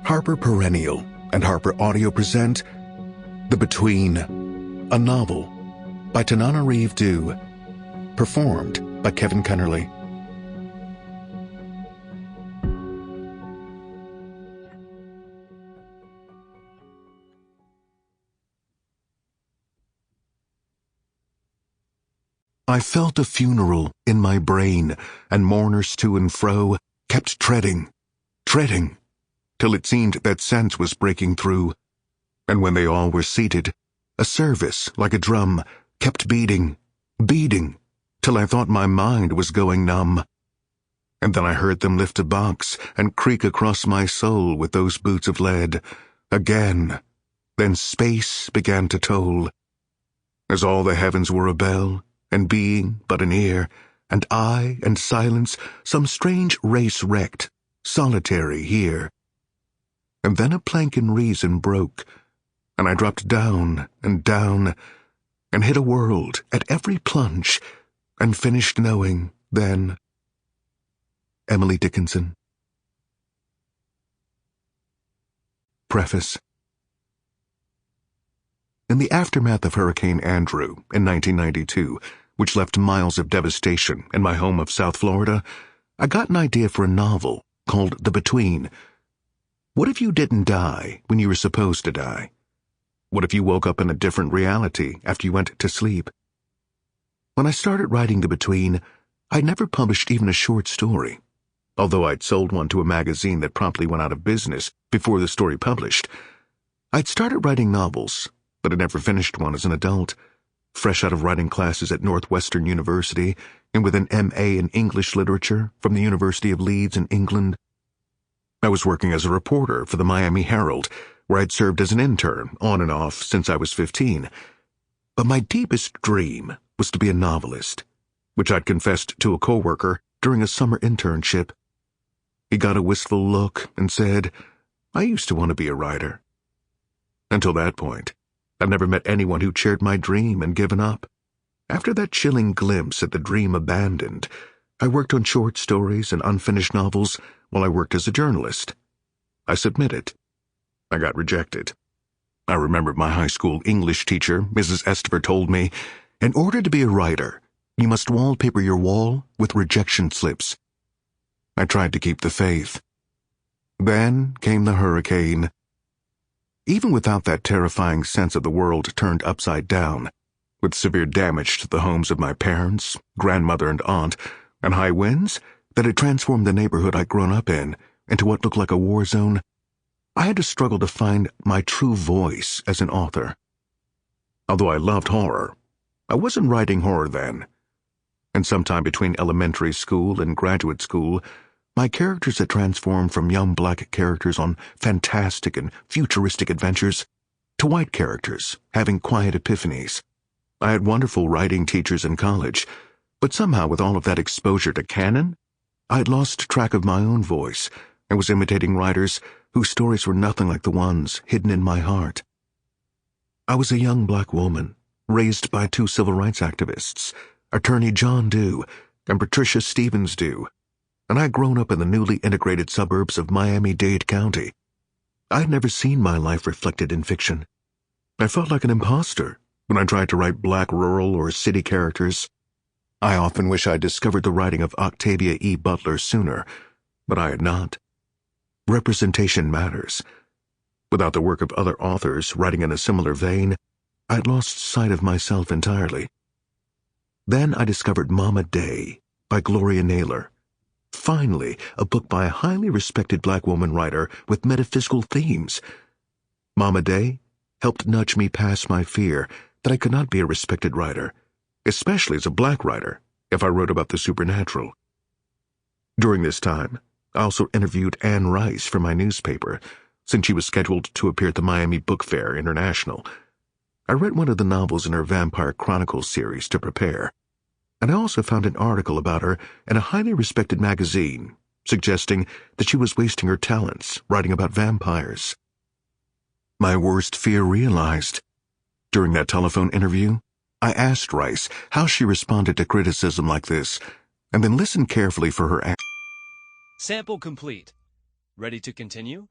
Harper Perennial and HarperAudio present The Between, a novel by Tananarive Due, performed by Kevin Kenerly. I felt a funeral in my brain, and mourners to and fro kept treading, till it seemed that sense was breaking through. And when they all were seated, a service like a drum kept beating, till I thought my mind was going numb. And then I heard them lift a box and creak across my soul with those boots of lead. Again, then space began to toll, as all the heavens were a bell, and being but an ear, and I and silence some strange race wrecked, solitary here. And then a plank in reason broke, and I dropped down, and hit a world at every plunge, and finished knowing then. Emily Dickinson. Preface. In the aftermath of Hurricane Andrew in 1992, which left miles of devastation in my home of South Florida, I got an idea for a novel called The Between. What if you didn't die when you were supposed to die? What if you woke up in a different reality after you went to sleep? When I started writing The Between, I'd never published even a short story, although I'd sold one to a magazine that promptly went out of business before the story published. I'd started writing novels, but I never finished one as an adult, fresh out of writing classes at Northwestern University and with an M.A. in English literature from the University of Leeds in England. I was working as a reporter for the Miami Herald, where I'd served as an intern on and off since I was 15. But my deepest dream was to be a novelist, which I'd confessed to a coworker during a summer internship. He got a wistful look and said, "I used to want to be a writer." Until that point, I'd never met anyone who shared my dream and given up. After that chilling glimpse at the dream abandoned, I worked on short stories and unfinished novels while I worked as a journalist. I submitted. I got rejected. I remember my high school English teacher, Mrs. Estiver, told me, "In order to be a writer, you must wallpaper your wall with rejection slips." I tried to keep the faith. Then came the hurricane. Even without that terrifying sense of the world turned upside down, with severe damage to the homes of my parents, grandmother, and aunt, and high winds that had transformed the neighborhood I'd grown up in into what looked like a war zone, I had to struggle to find my true voice as an author. Although I loved horror, I wasn't writing horror then. And sometime between elementary school and graduate school, my characters had transformed from young black characters on fantastic and futuristic adventures to white characters having quiet epiphanies. I had wonderful writing teachers in college, but somehow with all of that exposure to canon, I had lost track of my own voice and was imitating writers whose stories were nothing like the ones hidden in my heart. I was a young black woman, raised by two civil rights activists, attorney John Due and Patricia Stevens Due, and I'd grown up in the newly integrated suburbs of Miami-Dade County. I had never seen my life reflected in fiction. I felt like an imposter when I tried to write black rural or city characters. I often wish I'd discovered the writing of Octavia E. Butler sooner, but I had not. Representation matters. Without the work of other authors writing in a similar vein, I'd lost sight of myself entirely. Then I discovered Mama Day by Gloria Naylor. Finally, a book by a highly respected black woman writer with metaphysical themes. Mama Day helped nudge me past my fear that I could not be a respected writer, especially as a black writer, if I wrote about the supernatural. During this time, I also interviewed Anne Rice for my newspaper, since she was scheduled to appear at the Miami Book Fair International. I read one of the novels in her Vampire Chronicles series to prepare, and I also found an article about her in a highly respected magazine, suggesting that she was wasting her talents writing about vampires. My worst fear realized. During that telephone interview, I asked Rice how she responded to criticism like this, and then listened carefully for her Sample complete. Ready to continue?